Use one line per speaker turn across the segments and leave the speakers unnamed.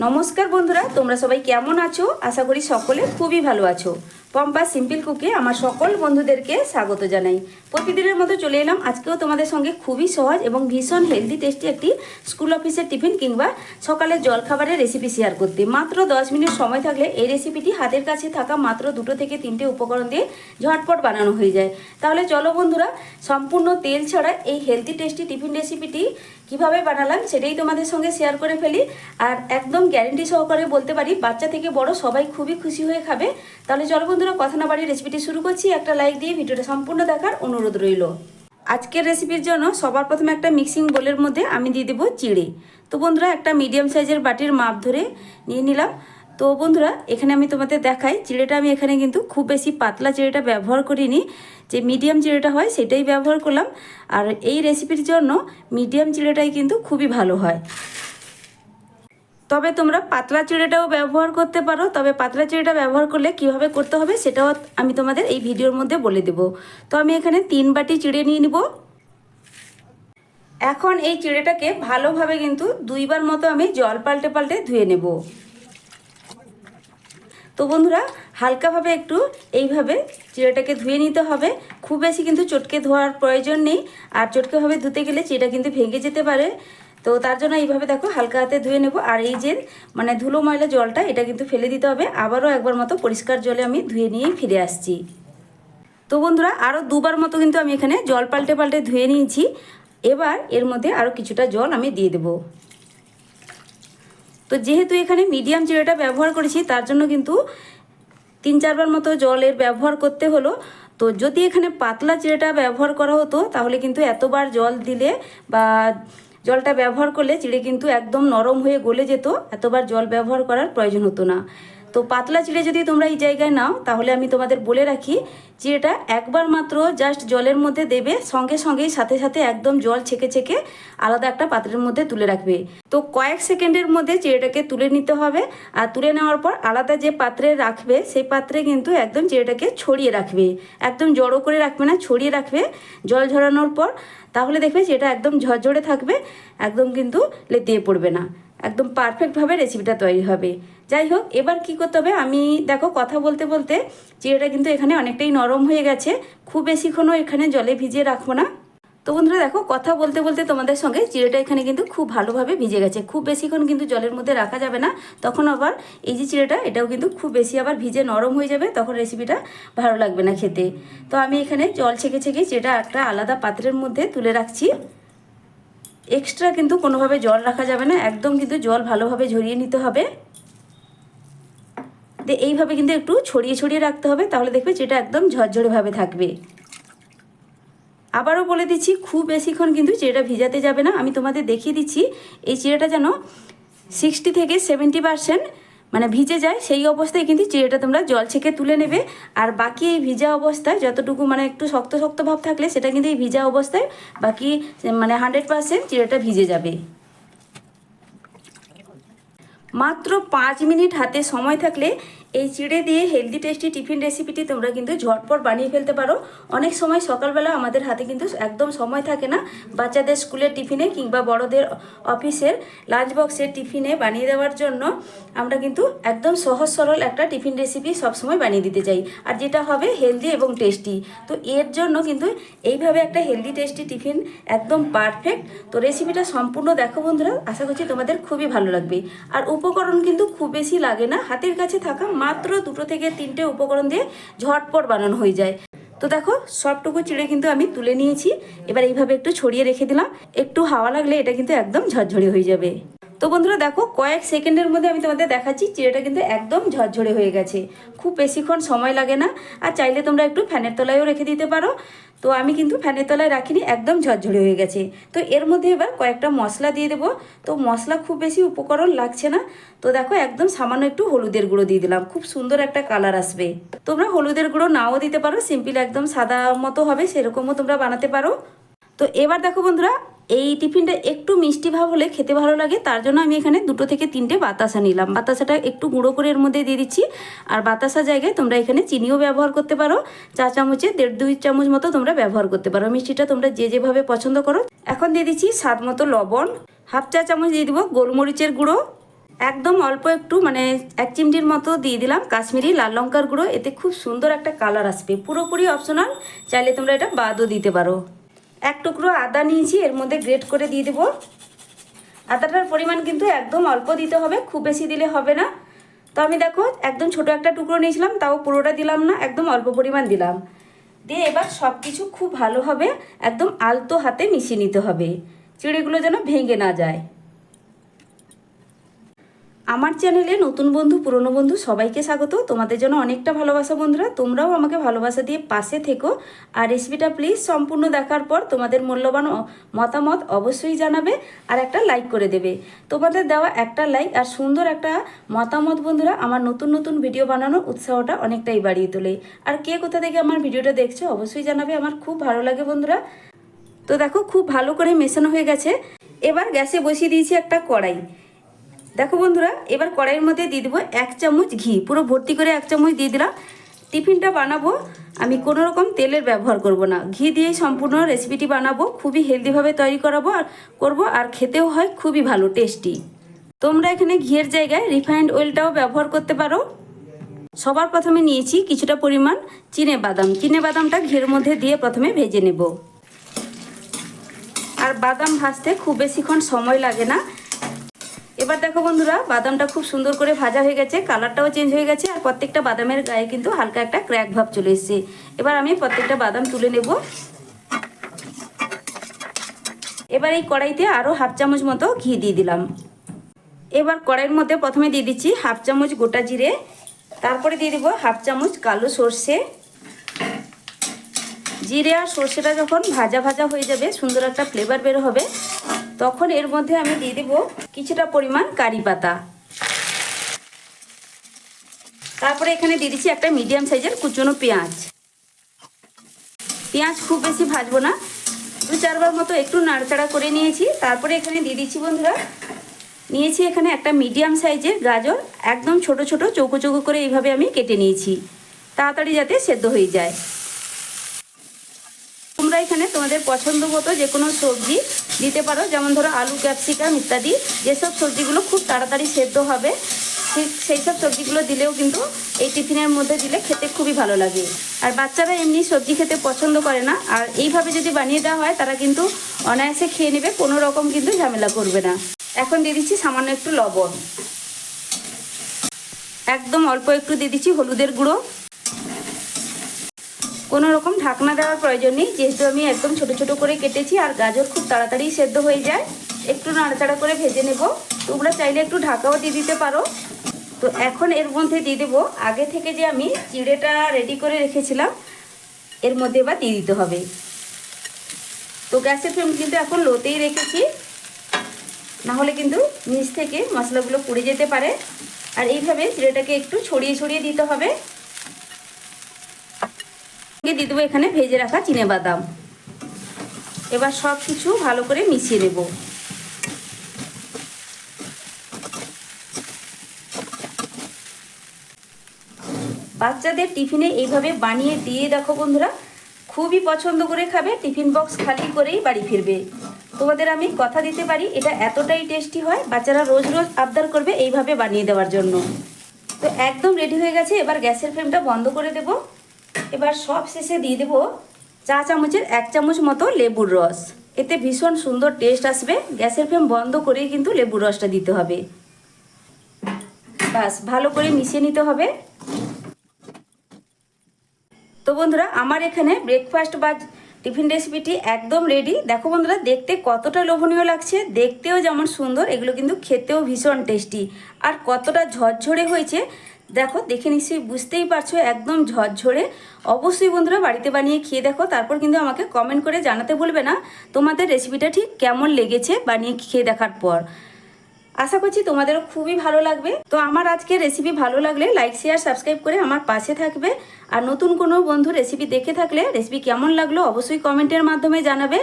নমস্কার বন্ধুরা, তোমরা সবাই কেমন আছো? আশা করি সকলে খুবই ভালো আছো। পম্পা সিম্পল কুকে আমার সকল বন্ধুদেরকে স্বাগত জানাই। প্রতিদিনের মতো চলে এলাম আজকেও তোমাদের সঙ্গে খুবই সহজ এবং ভীষণ হেলদি টেস্টি একটি স্কুল অফিসের টিফিন কিংবা সকালের জলখাবারের রেসিপি শেয়ার করতে। মাত্র 10 মিনিট সময় থাকলে এই রেসিপিটি হাতের কাছে থাকা মাত্র 2 থেকে 3টে উপকরণ দিয়ে ঝটপট বানানো হয়ে যায়। তাহলে চলো বন্ধুরা, সম্পূর্ণ তেল ছাড়া এই হেলদি টেস্টি টিফিন রেসিপিটি কিভাবে বানালাম সেটাই তোমাদের সঙ্গে শেয়ার করে ফেলি। আর একদম গ্যারেন্টি সহকারে বলতে পারি বাচ্চা থেকে বড় সবাই খুবই খুশি হয়ে খাবে। তাহলে চলো বন্ধুরা, কথা না বাড়িয়ে রেসিপিটি শুরু করছি। একটা লাইক দিয়ে ভিডিওটা সম্পূর্ণ দেখার অনুরোধ রইল। আজকের রেসিপির জন্য সবার প্রথমে একটা মিক্সিং বোলের মধ্যে আমি দিয়ে দেবো চিড়ে। তো বন্ধুরা, একটা মিডিয়াম সাইজের বাটির মাপ ধরে নিয়ে নিলাম। তো বন্ধুরা, এখানে আমি তোমাদের দেখাই চিড়েটা আমি এখানে কিন্তু খুব বেশি পাতলা চিড়েটা ব্যবহার করিনি, যে মিডিয়াম চিড়েটা হয় সেটাই ব্যবহার করলাম। আর এই রেসিপির জন্য মিডিয়াম চিড়েটাই কিন্তু খুবই ভালো হয়। তবে তোমরা পাতলা চিড়েটাও ব্যবহার করতে পারো, তবে পাতলা চিড়েটা ব্যবহার করলে কিভাবে করতে হবে সেটাও আমি তোমাদের এই ভিডিওর মধ্যে বলে দেব। তো আমি এখানে 3 বাটি চিড়ে নিয়ে নিব। এখন এই চিড়েটাকে ভালোভাবে কিন্তু 2বার মতো আমি জল পাল্টে পাল্টে ধুয়ে নেব। তো বন্ধুরা, হালকাভাবে একটু এইভাবে চিড়েটাকে ধুয়ে নিতে হবে। খুব বেশি কিন্তু চটকে ধোয়ার প্রয়োজন নেই, আর চটকেভাবে ধুতে গেলে চিড়েটা কিন্তু ভেঙে যেতে পারে। তো তার জন্য এইভাবে দেখো হালকা হাতে ধুয়ে নেব। আর এই যে ধুলো ময়লা জলটা এটা কিন্তু ফেলে দিতে হবে। আবারও একবার মতো পরিষ্কার জলে আমি ধুয়ে নিয়ে ফিরে আসছি। তো বন্ধুরা, আরও 2বার মতো কিন্তু আমি এখানে জল পাল্টে পাল্টে ধুয়ে নিয়েছি। এবার এর মধ্যে আরও কিছুটা জল আমি দিয়ে দেবো। তো যেহেতু এখানে মিডিয়াম চিড়েটা ব্যবহার করেছি তার জন্য কিন্তু 3-4বার মতো জলের ব্যবহার করতে হলো। তো যদি এখানে পাতলা চিড়েটা ব্যবহার করা হতো তাহলে কিন্তু এতবার জল দিলে বা জলটা ব্যবহার করলে চিড়ে কিন্তু একদম নরম হয়ে গলে যেত, এতবার জল ব্যবহার করার প্রয়োজন হতো না। তো পাতলা চিড়ে যদি তোমরা এই জায়গায় নাও তাহলে আমি তোমাদের বলে রাখি, চিড়েটা একবার মাত্র জাস্ট জলের মধ্যে দেবে, সঙ্গে সঙ্গেই সাথে সাথে একদম জল ছেঁকে ছেঁকে আলাদা একটা পাত্রের মধ্যে তুলে রাখবে। তো কয়েক সেকেন্ডের মধ্যে চিড়েটাকে তুলে নিতে হবে। আর তুলে নেওয়ার পর আলাদা যে পাত্রে রাখবে সেই পাত্রে কিন্তু একদম চিড়েটাকে ছড়িয়ে রাখবে, একদম জড়ো করে রাখবে না, ছড়িয়ে রাখবে জল ঝরানোর পর। তাহলে দেখবে যেটা একদম ঝরঝরে থাকবে, একদম কিন্তু লেতিয়ে পড়বে না, একদম পারফেক্টভাবে রেসিপিটা তৈরি হবে। যাই হোক, এবার কি করতে হবে, আমি দেখো কথা বলতে বলতে চিড়েটা কিন্তু এখানে অনেকটাই নরম হয়ে গেছে। খুব বেশিক্ষণও এখানে জলে ভিজিয়ে রাখবো না। তো বন্ধুরা দেখো, কথা বলতে বলতে তোমাদের সঙ্গে চিড়েটা এখানে কিন্তু খুব ভালোভাবে ভিজে গেছে। খুব বেশিক্ষণ কিন্তু জলের মধ্যে রাখা যাবে না, তখন আবার এই যে চিড়েটা এটাও কিন্তু খুব বেশি আবার ভিজে নরম হয়ে যাবে, তখন রেসিপিটা ভালো লাগবে না খেতে। তো আমি এখানে জল ছেঁকে ছেঁকে চিড়েটা একটা আলাদা পাত্রের মধ্যে তুলে রাখছি। এক্সট্রা কিন্তু কোনোভাবে জল রাখা যাবে না, একদম কিন্তু জল ভালোভাবে ঝরিয়ে নিতে হবে। এইভাবে কিন্তু একটু ছড়িয়ে ছড়িয়ে রাখতে হবে, তাহলে দেখবে যেটা একদম ঝরঝরেভাবে থাকবে। আবারও বলে দিচ্ছি, খুব বেশিক্ষণ কিন্তু চিড়েটা ভিজাতে যাবে না। আমি তোমাদের দেখিয়ে দিচ্ছি, এই চিড়েটা যেন 60 থেকে 70% ভিজে যায়, সেই অবস্থায় কিন্তু চিড়েটা তোমরা জল ছেঁকে তুলে নেবে। আর বাকি এই ভিজা অবস্থায় যতটুকু একটু শক্ত শক্ত ভাব থাকলে সেটা কিন্তু এই ভিজা অবস্থায় বাকি 100% চিড়েটা ভিজে যাবে। মাত্র 5 মিনিট হাতে সময় থাকলে এই চিড়ে দিয়ে হেলদি টেস্টি টিফিন রেসিপিটি তোমরা কিন্তু ঝটপট বানিয়ে ফেলতে পারো। অনেক সময় সকালবেলা আমাদের হাতে কিন্তু একদম সময় থাকে না বাচ্চাদের স্কুলের টিফিনে কিংবা বড়দের অফিসের লাঞ্চ বক্সের টিফিনে বানিয়ে দেওয়ার জন্য আমরা কিন্তু একদম সহজ সরল একটা টিফিন রেসিপি সবসময় বানিয়ে দিতে চাই, আর যেটা হবে হেলদি এবং টেস্টি। তো এর জন্য কিন্তু এইভাবে একটা হেলদি টেস্টি টিফিন একদম পারফেক্ট। তো রেসিপিটা সম্পূর্ণ দেখো বন্ধুরা, আশা করছি তোমাদের খুবই ভালো লাগবে। আর উপকরণ কিন্তু খুব বেশি লাগে না, হাতের কাছে থাকা মাত্র 2 থেকে 3টে উপকরণ দিয়ে ঝটপট বানানো হয়ে যায়। তো দেখো, সবটুকু চিড়ে কিন্তু আমি তুলে নিয়েছি। এবার এইভাবে একটু ছড়িয়ে রেখে দিলাম, একটু হাওয়া লাগলে এটা কিন্তু একদম ঝরঝরে হয়ে যাবে। তো বন্ধুরা দেখো, কয়েক সেকেন্ডের মধ্যে আমি তোমাদের দেখাচ্ছি চিড়েটা কিন্তু একদম ঝরঝরে হয়ে গেছে। খুব বেশিক্ষণ সময় লাগে না, আর চাইলে তোমরা একটু ফ্যানের তলায়ও রেখে দিতে পারো। তো আমি কিন্তু ফ্যানের তলায় রাখিনি, একদম ঝরঝরে হয়ে গেছে। তো এর মধ্যে এবার কয়েকটা মশলা দিয়ে দেবো। তো মশলা খুব বেশি উপকরণ লাগছে না। তো দেখো, একদম সামান্য একটু হলুদের গুঁড়ো দিয়ে দিলাম, খুব সুন্দর একটা কালার আসবে। তোমরা হলুদের গুঁড়ো নাও দিতে পারো, সিম্পল একদম সাদা মতো হবে সেরকমও তোমরা বানাতে পারো। তো এবার দেখো বন্ধুরা, এই টিফিনটা একটু মিষ্টি ভাব হলে খেতে ভালো লাগে, তার জন্য আমি এখানে 2 থেকে 3টে বাতাসা নিলাম। বাতাসাটা একটু গুঁড়ো করে এর মধ্যে দিয়ে দিচ্ছি। আর বাতাসা জায়গায় তোমরা এখানে চিনিও ব্যবহার করতে পারো, চা চামচে 1.5-2 চামচ মতো তোমরা ব্যবহার করতে পারো। মিষ্টিটা তোমরা যে যেভাবে পছন্দ করো। এখন দিয়ে দিচ্ছি স্বাদ মতো লবণ, হাফ চা চামচ দিয়ে দিব গোলমরিচের গুঁড়ো, একদম অল্প একটু মানে 1 চিমটির মতো দিয়ে দিলাম কাশ্মীরি লাল লঙ্কার গুঁড়ো। এতে খুব সুন্দর একটা কালার আসবে, পুরোপুরি অপশনাল, চাইলে তোমরা এটা বাদও দিতে পারো। 1 টুকরো আদা নিয়েছি, এর মধ্যে গ্রেট করে দিয়ে দেবো। আদাটার পরিমাণ কিন্তু একদম অল্প দিতে হবে, খুব বেশি দিলে হবে না। তো আমি দেখো একদম ছোট একটা টুকরো নিয়েছিলাম, তাও পুরোটা দিলাম না, একদম অল্প পরিমাণ দিলাম। দিয়ে এবার সব কিছু খুব ভালোভাবে একদম আলতো হাতে মিশিয়ে নিতে হবে, চিড়েগুলো যেন ভেঙে না যায়। আমার চ্যানেলে নতুন বন্ধু পুরনো বন্ধু সবাইকে স্বাগত। তোমাদের জন্য অনেকটা ভালোবাসা বন্ধুরা, তোমরাও আমাকে ভালোবাসা দিয়ে পাশে থেকো। আর রেসিপিটা প্লিজ সম্পূর্ণ দেখার পর তোমাদের মূল্যবান মতামত অবশ্যই জানাবে আর একটা লাইক করে দেবে। তোমাদের দেওয়া একটা লাইক আর সুন্দর একটা মতামত বন্ধুরা আমার নতুন নতুন ভিডিও বানানোর উৎসাহটা অনেকটাই বাড়িয়ে তোলে। আর কে কোথা থেকে আমার ভিডিওটা দেখছো অবশ্যই জানাবে, আমার খুব ভালো লাগে বন্ধুরা। তো দেখো খুব ভালো করে মেশানো হয়ে গেছে। এবার গ্যাসে বসিয়ে দিয়েছি একটা কড়াই। দেখো বন্ধুরা, এবার কড়াইয়ের মধ্যে দিয়ে দেবো 1 চামচ ঘি, পুরো ভর্তি করে 1 চামচ দিয়ে দিলাম। টিফিনটা বানাবো আমি কোনো রকম তেলের ব্যবহার করব না, ঘি দিয়েই সম্পূর্ণ রেসিপিটি বানাবো। খুবই হেলদিভাবে তৈরি করবো আর খেতেও হয় খুবই ভালো টেস্টি। তোমরা এখানে ঘিয়ের জায়গায় রিফাইন্ড অয়েলটাও ব্যবহার করতে পারো। সবার প্রথমে নিয়েছি কিছুটা পরিমাণ বাদামটা ঘিয়ের মধ্যে দিয়ে প্রথমে ভেজে নেব। আর বাদাম ভাজতে খুব বেশিক্ষণ সময় লাগে না। এবার দেখো বন্ধুরা, বাদামটা খুব সুন্দর করে ভাজা হয়ে গেছে, কালারটাও চেঞ্জ হয়ে গেছে আর প্রত্যেকটা বাদামের গায়ে কিন্তু হালকা একটা ক্র্যাক ভাব চলে এসেছে। এবার আমি প্রত্যেকটা বাদাম তুলে নেব। এবার এই কড়াইতে আরও 1/2 চামচ মতো ঘি দিয়ে দিলাম। এবার কড়াইয়ের মধ্যে প্রথমে দিয়ে দিচ্ছি 1/2 চামচ গোটা জিরে, তারপরে দিয়ে দেবো 1/2 চামচ কালো সর্ষে। জিরে আর সর্ষেটা যখন ভাজা ভাজা হয়ে যাবে, সুন্দর একটা ফ্লেভার বের হবে, তখন এর মধ্যে আমি দিয়ে দেব কিছুটা পরিমাণ কারি পাতা। তারপরে এখানে দিয়ে দিচ্ছি একটা মিডিয়াম সাইজের কুচনো পেঁয়াজ। পেঁয়াজ খুব বেশি ভাজবো না, 2-4 বার মতো একটু নাড়াচাড়া করে নিয়েছি। তারপরে এখানে দিয়ে দিচ্ছি বন্ধুরা, নিয়েছি এখানে একটা মিডিয়াম সাইজের গাজর, একদম ছোট ছোট চৌকো চৌকো করে এইভাবে আমি কেটে নিয়েছি, তাড়াতাড়ি যাতে সেদ্ধ হয়ে যায়। তোমরা এখানে তোমাদের পছন্দ মতো যে কোনো সবজি দিতে পারো, যেমন ধরো আলু, ক্যাপসিকাম ইত্যাদি। যেসব সবজিগুলো খুব তাড়াতাড়ি সেদ্ধ হবে ঠিক সেই সব সবজিগুলো দিলেও কিন্তু এই টিফিনের মধ্যে দিলে খেতে খুবই ভালো লাগে। আর বাচ্চারা এমনি সবজি খেতে পছন্দ করে না, আর এইভাবে যদি বানিয়ে দেওয়া হয় তারা কিন্তু অনায়াসে খেয়ে নেবে, কোনো রকম কিন্তু ঝামেলা করবে না। এখন দিয়ে দিচ্ছি সামান্য একটু লবণ, একদম অল্প একটু দিয়ে দিচ্ছি হলুদের গুঁড়ো। কোনো রকম ঢাকনা দেওয়ার প্রয়োজন নেই, যেহেতু আমি একদম ছোট ছোট করে কেটেছি আর গাজর খুব তাড়াতাড়ি সেদ্ধ হয়ে যায়। একটু নাড়াচাড়া করে ভেজে নেব, তোমরা চাইলে একটু ঢাকাও দিয়ে দিতে পারো। তো এখন এর মধ্যে দিয়ে দেবো আগে থেকে যে আমি চিড়েটা রেডি করে রেখেছিলাম, এর মধ্যে এবার দিয়ে দিতে হবে। তো গ্যাসের ফ্লেম কিন্তু এখন লোতেই রেখেছি, নাহলে কিন্তু নিচ থেকে মশলাগুলো পুড়ে যেতে পারে। আর এইভাবে চিড়েটাকে একটু ছড়িয়ে ছড়িয়ে দিতে হবে। দিয়ে দেবো এখানে ভেজে রাখা চিনেবাদাম। এবার সব কিছু ভালো করে মিশিয়ে নেব। বাচ্চাদের টিফিনে এইভাবে বানিয়ে দিয়ে দেখো বন্ধুরা, খুবই পছন্দ করে খাবে, টিফিন বক্স খালি করেই বাড়ি ফিরবে। তোমাদের আমি কথা দিতে পারি এটা এতটাই টেস্টি হয়, বাচ্চারা রোজ রোজ আবদার করবে এইভাবে বানিয়ে দেওয়ার জন্য। তো একদম রেডি হয়ে গেছে, এবার গ্যাসের ফ্লেমটা বন্ধ করে দেব। এবার সব শেষে দিয়ে দেবো চা চামচের 1 চামচ মতো লেবুর রস, এতে ভীষণ সুন্দর টেস্ট আসবে। গ্যাসের ফ্লেম বন্ধ করেই কিন্তু লেবুর রসটা দিতে হবে। বাস ভালো করে মিশিয়ে নিতে হবে। তো বন্ধুরা, আমার এখানে ব্রেকফাস্ট বা টিফিন রেসিপিটি একদম রেডি। দেখো বন্ধুরা, দেখতে কতটা লোভনীয় লাগছে, দেখতেও যেমন সুন্দর, এগুলো কিন্তু খেতেও ভীষণ টেস্টি। আর কতটা ঝরঝরে হয়েছে দেখো, দেখে নিশ্চয়ই বুঝতেই পারছো, একদম ঝরঝরে। অবশ্যই বন্ধুরা বাড়িতে বানিয়ে খেয়ে দেখো, তারপর কিন্তু আমাকে কমেন্ট করে জানাতে ভুলবে না তোমাদের রেসিপিটা ঠিক কেমন লেগেছে বানিয়ে খেয়ে দেখার পর। আশা করছি তোমাদেরও খুবই ভালো লাগবে। তো আমার আজকের রেসিপি ভালো লাগলে লাইক, শেয়ার, সাবস্ক্রাইব করে আমার পাশে থাকবে। আর নতুন কোনো বন্ধু রেসিপি দেখে থাকলে রেসিপি কেমন লাগলো অবশ্যই কমেন্টের মাধ্যমে জানাবে।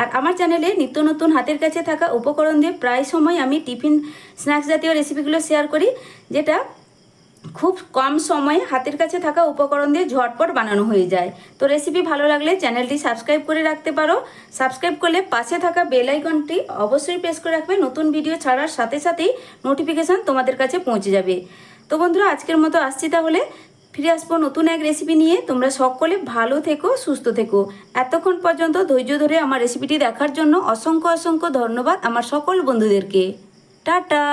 আর আমার চ্যানেলে নিত্য নতুন হাতের কাছে থাকা উপকরণ দিয়ে প্রায় সময় আমি টিফিন স্ন্যাক্স জাতীয় রেসিপিগুলো শেয়ার করি, যেটা খুব কম সময়ে হাতের কাছে থাকা উপকরণ দিয়ে ঝটপট বানানো হয়ে যায়। তো রেসিপি ভালো লাগলে চ্যানেলটি সাবস্ক্রাইব করে রাখতে পারো। সাবস্ক্রাইব করলে পাশে থাকা বেল আইকনটি অবশ্যই প্রেস করে রাখবে, নতুন ভিডিও ছাড়ার সাথে সাথেই নোটিফিকেশান তোমাদের কাছে পৌঁছে যাবে। তো বন্ধুরা, আজকের মতো আসছি, তাহলে ফিরে আসবো নতুন এক রেসিপি নিয়ে। তোমরা সকলে ভালো থেকো, সুস্থ থেকো। এতক্ষণ পর্যন্ত ধৈর্য ধরে আমার রেসিপিটি দেখার জন্য অসংখ্য অসংখ্য ধন্যবাদ আমার সকল বন্ধুদেরকে। টাটা।